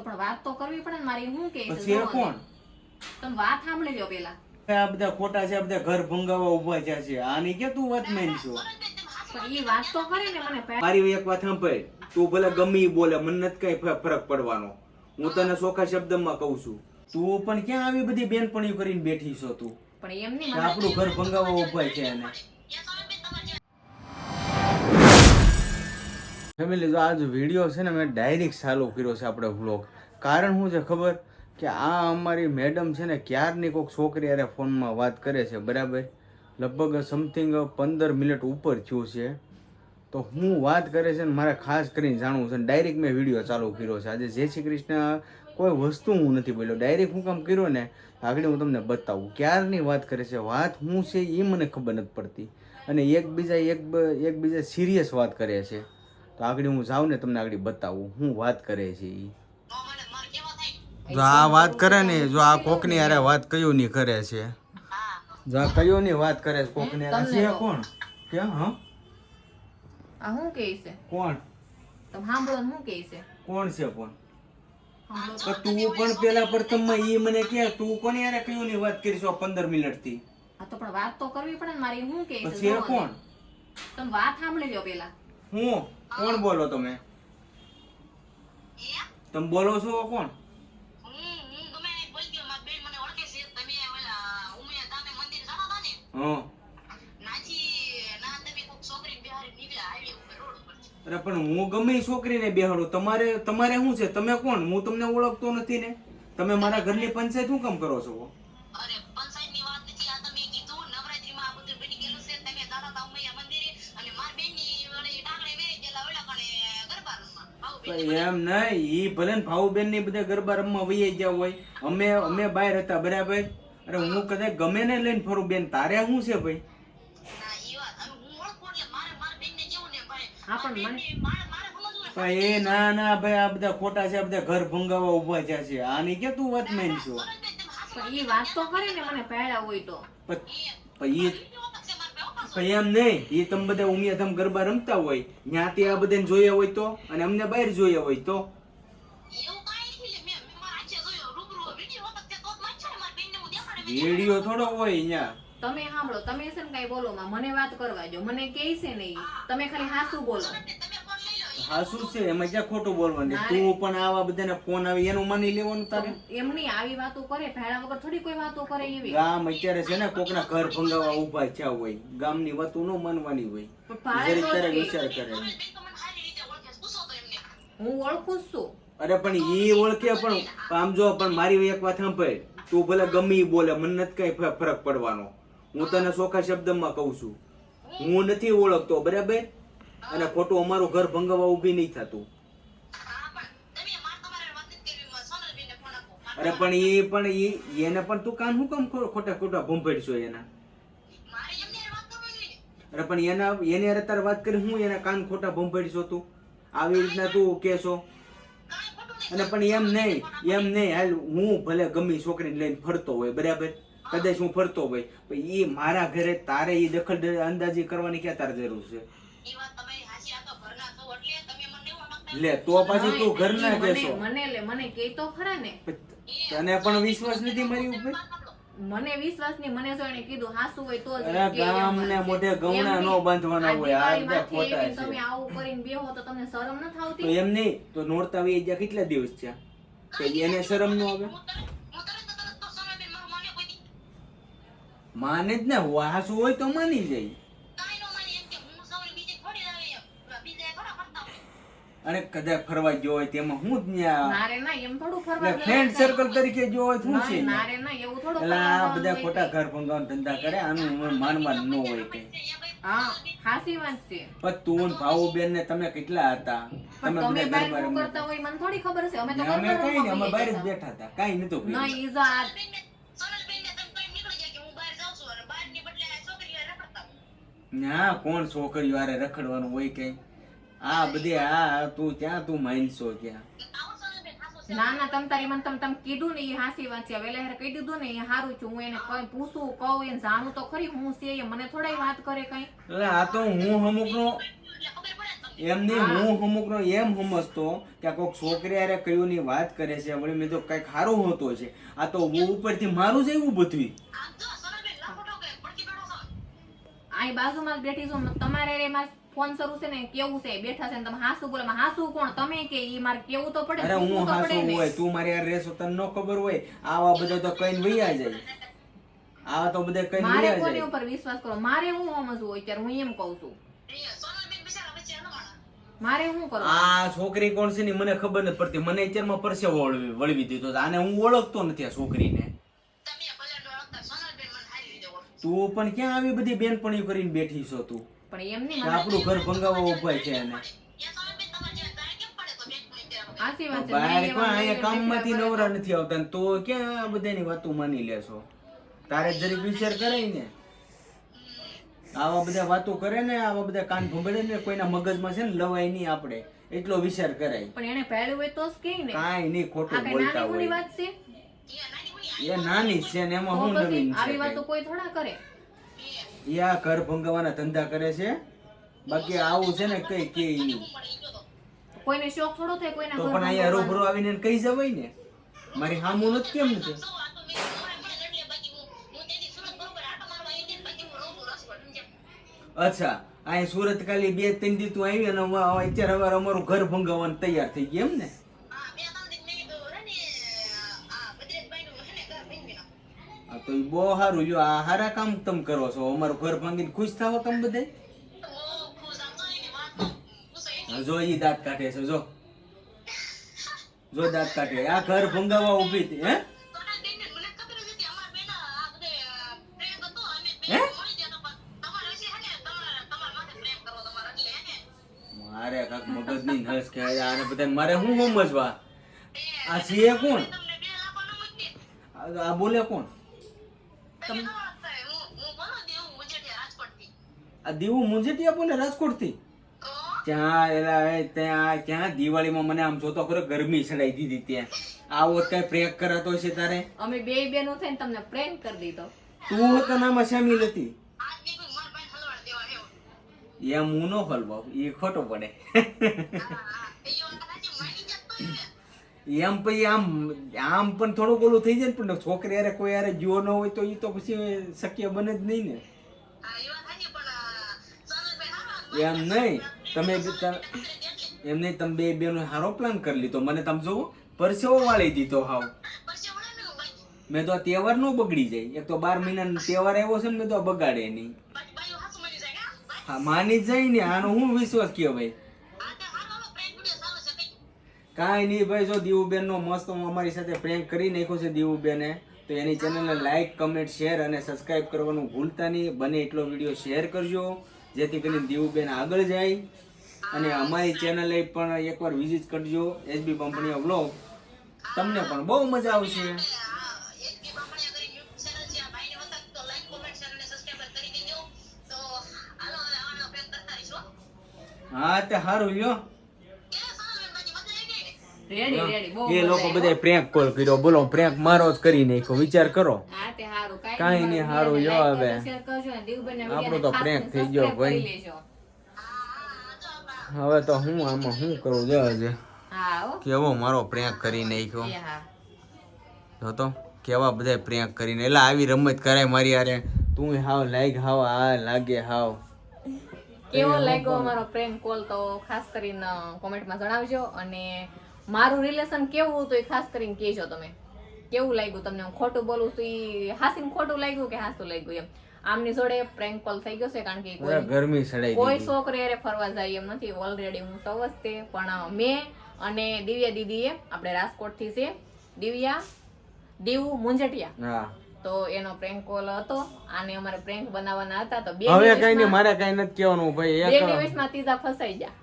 પણ વાત તો કરવી પડે ને મારી. હું કે પછી એ કોણ? તમે વાત સાંભળી લો પેલા. આ બધા ખોટા છે, આ બધા ઘર ભંગાવા ઉભા છે. આની કે તું વાત માનશો? પણ ઈ વાત તો કરે ને મને. મારી એક વાત સાંભળ, તું ભલે ગમે ઈ બોલે, મને નથી કઈ ફરક પડવાનો. હું તને ચોખ્ખા શબ્દમાં કહું છું, તું પણ ક્યાં આવી બધી બેનપણીઓ કરીને બેઠી છો તું? પણ એમ નહીં, આપણું ઘર ભંગાવા ઉભા છે એને. ફેમિલી, જો આજ વિડીયો છે ને મેં ડાયરેક્ટ ચાલુ કર્યો છે આપણે વ્લોગ. કારણ શું છે ખબર? કે આ અમારી મેડમ છે ને ક્યારની કોઈક છોકરી અરે ફોનમાં વાત કરે છે, બરાબર? લગભગ સમથિંગ 15 મિનિટ ઉપર થયું છે. તો હું વાત કરે છે ને મારે ખાસ કરીને જાણવું છે ને ડાયરેક્ટ મેં વિડીયો ચાલુ કર્યો છે. આજે જય શ્રી કૃષ્ણ કોઈ વસ્તુ હું નથી બોલ્યો, ડાયરેક્ટ હું કામ કર્યો ને આગળ હું તમને બતાવું. ક્યારની વાત કરે છે, વાત શું છે એ મને ખબર નથી પડતી. અને એકબીજા સિરિયસ વાત કરે છે. તો આગળ હું જાઉં ને તમને આગળ બતાવું હું વાત કરે છે ઈ. જો આ વાત કરે ને, જો આ કોકની અરે વાત કયું ની કરે છે, જો આ કયું ની વાત કરે છે કોકની અરે છે કોણ? ક્યાં? હા, આ હું કે છે? કોણ? તમે સાંભળો ને હું કે છે? કોણ છે કોણ? તું પણ પેલા પ્રથમમાં ઈ મને કે તું કોની યાર કયું ની વાત કરી છો 15 મિનિટ થી? આ તો પણ વાત તો કરવી પડે ને મારી. હું કે છે? પછી કોણ? તમે વાત સાંભળી લો પેલા. હું કોણ બોલો તમે? તમે બોલો છો કોણ? હા. અરે પણ હું ગમે એ છોકરીને બેહાડું, તમારે શું છે? તમે કોણ? હું તમને ઓળખતો નથી ને. તમે મારા ઘરની પંચાયત શું કામ કરો છો? એમ નહીં, ઈ ભલે ને ભાઉબેન ની બધા ગરબા રમવા વહી ગયા હોય, અમે બહાર હતા, બરાબર? અરે હું કદાચ ગમે ને લઈને ફરું બેન, તારે શું છે ભાઈ? એ ના ના ભાઈ, આ બધા ખોટા છે, આ બધા ઘર ભંગાવા ઉભા છે. આની કે તું વાત માનશો? પણ ઈ વાત તો કરે ને મને પહેલા હોય તો. એમ નહીં, એ તમે બધા ઉમિયાધામ ગરબા રમતા હોય ત્યાંથી આ બધાને જોયા હોય તો, અને અમને બહાર જોયા હોય તો? વિડીયો થોડો હોય અહીંયા. તમે સાંભળો, તમે છે ને કઈ બોલો માં, મને વાત કરવા જો. મને કે છે ને ઈ તમે ખાલી હાસુ બોલો. હા શું છે એમાં, ક્યાં ખોટું બોલવાનું? તું પણ આવા બધાને ફોન આવી એનું માની લેવાનું તારે? એમ નહીં, આવી વાતો કરે ભેળા વગર થોડી કોઈ વાતો કરે એવી. ગામ અત્યારે છે ને કોકના ઘર ભંગાવા ઉભા થયા હોય, ગામની વાતો ન માનવાની હોય. જરીક તારે વિચાર કરે. હું ઓળખું છું. અરે પણ ઈ ઓળખે, પણ આમ જો, પણ મારી એક વાત સાંભળ, તું ભલે ગમે ઈ બોલે, મને નથી કઈ ફરક પડવાનો. હું તને ચોખ્ખા શબ્દમાં કહું છું, હું નથી ઓળખતો, બરાબર? અને ખોટું અમારું ઘર ભંગાવા ઉભી નહીં થતું. અરે પણ એને પણ તું કાન હું કામ ખોટા ભંભેડશો એના? અરે પણ એને તારે વાત કરી, હું એના કાન ખોટા ભંભેડશો તું? આવી રીતના તું કેશો? અને પણ એમ નહીં હાલ, હું ભલે ગમે છોકરીને લઈને ફરતો હોય, બરાબર? કદાચ હું ફરતો હોય, પણ એ મારા ઘરે તારે એ દખલ અંદાજી કરવાની ક્યાં તારે જરૂર છે? લે તો પાછી તું ઘર ના કેશો. મને કે તો ખરા ને. તને પણ વિશ્વાસ નથી મારી ઉપર? મને વિશ્વાસ નહીં. મને જો એને કીધું હાસુ હોય તો જ. અરે ગામને મોઢે ગૌણા નો બાંધવાના હોય, આ બધા ખોટા છે. તમે આવું કરીને બેહો તો તમને શરમ ન તો આવતી? એમ નહીં તો નોરતા વી ગયા કેટલા દિવસ છે, તો એને શરમ ન આવે? માને જ ને, હાસુ હોય તો માની જાય. અરે કદાચ ફરવા ગયો હોય તેમાં હું જ નારે ના, એમ થોડું ફરવા ફ્રેન્ડ સર્કલ તરીકે જો હોય શું છે? નારે ના, એવું થોડું. એટલે આ બધા ખોટા ઘર ભંગાવાનો ધંધા કરે, આનું માનવાનું ન હોય કઈ. હા, હાસી વાત છે. પણ તું ભાઉબેન ને તમે કેટલા હતા? તમે તમે બધા બહાર ગરબા કરતા હોય મને થોડી ખબર છે. અમે તો અમે કઈ ને, અમે બહાર જ બેઠા હતા, કઈ નતું કર્યું. ના ઈજા ના કોણ છોકરીઓ હારે રખડવાનું હોય કઈ? આ બધી આ તું માનશો ક્યાં? ના ના, તમ તારી મને તમે કીધું ને એ હાસી વાત છે. વેલે હેર કહી દીધું ને એ હારું છું. હું એને કઈ પૂછું કહું, એને જાણું તો ખરી હું છે. મને થોડા વાત કરે કઈ. એટલે આ તો હું અમુક નો એમ નહીં, હું અમુકનો એમ સમજતો કે આ કોઈક છોકરી હારે કયુંની વાત કરે છે, વળી મેં તો કઈક સારું હોતો છે. આ તો હું ઉપરથી મારું જ એવું બધું. અહીં બાજુમાં જ બેઠી છું, તમારે એમાં ફોન શરૂ છે ને કેવું છે, બેઠા છે ને તમે હાસુ બોલે, હાસુ કોણ તમે કે ઈ મારે કેવું તો પડે. અરે હું હાસુ હોય, તું મારી યાર રહેશો તને ન ખબર હોય. આવા બધા તો કઈ વૈયા જાય, આવા તો બધા કઈ મારે વૈયા કોની જાય. ઉપર વિશ્વાસ કરો, મારે હું સમજવું હોય ત્યારે હું એમ કહું છું. મારે શું કરું? આ છોકરી કોણ છે ને મને ખબર નથી પડતી. મને અત્યારમાં પરસેવો વળવી દીધો. આને હું ઓળખતો નથી આ છોકરીને. તું પણ ક્યાં આવી બધી બેનપણીઓ કરીને બેઠી છો તું? પણ એમ નહીં, આપણું ઘર ભંગાવવા ઉભા છે એને. સાચી વાત છે. બહાર કોઈ અહીંયા કામમાંથી નવરા નથી આવતા ને તો ક્યાં આ બધાની વાતો માની લેશો? તારે જરીક વિચાર કરાય ને. આવા બધા વાતો કરે ને, આવા બધા કાન ભંભળે ને, કોઈના મગજમાં છે ને લવાય નહીં. આપણે એટલો વિચાર કરાય. પણ એને પહેલું હોય તો જ કે ને. કાંઈ નહીં, ખોટું આ કઈ બોલતા નાની મોટી હોય. વાત છે? એ નાની છે ને એમાં તો હું પછી નવીન આવી છે વાતો કોઈ થોડા કરે. કઈ? એ આ ઘર ભંગાવાના ધંધા કરે છે. બાકી આવું છે ને કઈ કે નહીં. કોઈને શોખ થોડો થાય કોઈના તો ઘર પણ અહીંયા ભંગાવવાનો. રૂબરૂ આવીને એને કહી જવાય ને. મારી હામું નથી કેમ નથી? અચ્છા, અહીં સુરત ખાલી 2-3 દી તું આવી અને અત્યારે હવે અમારું ઘર ભંગાવવાનું તૈયાર થઈ ગયું એમ ને? આ તો ઈ બહુ સારું. જો આ સારા કામ તમે કરો છો. અમારું ઘર ભાંગીને ખુશ થાઓ તમે બધે. જો ઈ દાંત કાઢે છે, જો જો દાંત કાઢે. આ ઘર ભંગાવવા ઉભી હતી હે? મારે કાક મગજ ની નસ કે આને બધા મારે શું સમજવા? આ છે કોણ? આ બોલે કોણ? આ દેવું મુંજેટિયા બોલે રાજકોટ થી? ત્યાં એલા ત્યાં ક્યાં દિવાળીમાં મને આમ જોતો ખરો ગરમી ચડાઈ દીધી. ત્યાં આવો કઈ પ્રેક કરાતો છે તારે? અમે બે બેનો થઈને તમને પ્રેન્ક કરી દીધો. તું હતો નામાં શામિલ હતી. એમ હું નો હલવાવ, એ ખોટો પડે. એમ પછી આમ પણ થોડુંક ઓલું થઈ જાય પણ છોકરી યારે કોઈ યારે જો ન હોય તો એ તો પછી શક્ય બને જ નહીં ને. એમ નહીં, તમે એમ નહીં, તમે બે બેનો સારો પ્લાન કરી લીધો. મને તમે જોવો પરસેવો વાળી દીધો. હાવ મેં તો આ તહેવાર નો બગડી જાય. એક તો 12 મહિનાનો તહેવાર આવ્યો છે ને, મેં તો બગાડે નહીં. હા માની જાય ને, આનો હું વિશ્વાસ કયો ભાઈ? કાંઈ નહીં ભાઈ. જો દીવુબેન નો મસ્ત અમારી સાથે પ્રેન્ક કરી નાખ્યો છે દીવુબેને, તો એની ચેનલને લાઈક, કમેન્ટ, શેર અને સબસ્ક્રાઇબ કરવાનું ભૂલતા નહીં. બને એટલો વિડીયો શેર કરજો જેથી કરીને દીવુબેન આગળ જાય. અને અમારી ચેનલે પણ એકવાર વિઝિટ કરજો, એસબી બંપણીયા વ્લોગ. તમને પણ બહુ મજા આવશે. હા તે સારું લ્યો. રેડી રેડી બહુ એ લોકો બધા પ્રેન્ક કોલ કર્યો. બોલો પ્રેન્ક મારો જ કરી નાખ્યો. વિચાર કરો. હા તે હારું કાંઈ નહીં, હારું જો હવે શેર કરજો ને દીવબેનના આપણો તો વિડીયોને prank ખાસ થઈ ગયો subscribe ભાઈ. કરી લેજો. હવે તો હું આમાં શું કરું? જો છે હા હો કેવો મારો પ્રેન્ક કરી નાખ્યો. એ હા જો તો કેવા બધા પ્રેન્ક કરીને. એટલે આવી રમત કરાય મારી યારે. તું હાવ લાગ હાવ આ લાગે હાવ. કેવો લાગ્યો અમારો પ્રેન્ક કોલ તો ખાસ કરીને કોમેન્ટમાં જણાવજો. અને મારું રિલેશન કેવું હતું એ ખાસ કરીને કહેજો તમે. કેવું લાગ્યું તમને? હું ખોટું બોલું છું એ હાસીને ખોટું લાગ્યું કે હાસું લાગ્યું એમ? આમની જોડે પ્રેન્ક કોલ થઈ ગયો છે કારણ કે ગરમી સડાઈ કોઈ દીધી. છોકરી હારે ફરવા જાય એમ નથી. ઓલરેડી હું સમજતે પણ મેં અને દિવ્યા દીદીએ, આપણે રાજકોટથી છે દિવ્યા દીવ મુંજટિયા, હા તો એનો પ્રેન્ક કોલ હતો. આને અમારે પ્રેન્ક બનાવવાના હતા તો બે હવે કઈ નહીં, મારે કઈ નથી કહેવાનું ભાઈ. બે એક દિવસમાં ત્રીજા ફસાઈ ગયા.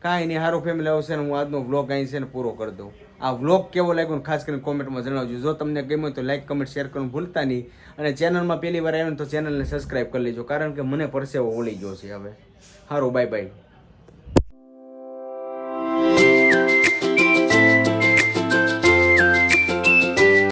કાંઈ નહીં, સારું ફેમિલી આવશે ને હું આજનો વ્લોગ અહીં છે ને પૂરો કરી દઉં. આ વ્લોગ કેવો લાગ્યો ને ખાસ કરીને કોમેન્ટમાં જણાવજો. જો તમને ગમ્યો તો લાઈક, કમેન્ટ, શેર કરવાનું ભૂલતા નહીં. અને ચેનલમાં પહેલી વાર આવ્યો ને તો ચેનલને સબસ્ક્રાઈબ કરી લેજો કારણ કે મને પરસેવો ઓળી ગયો છે હવે. સારું, બાય બાય.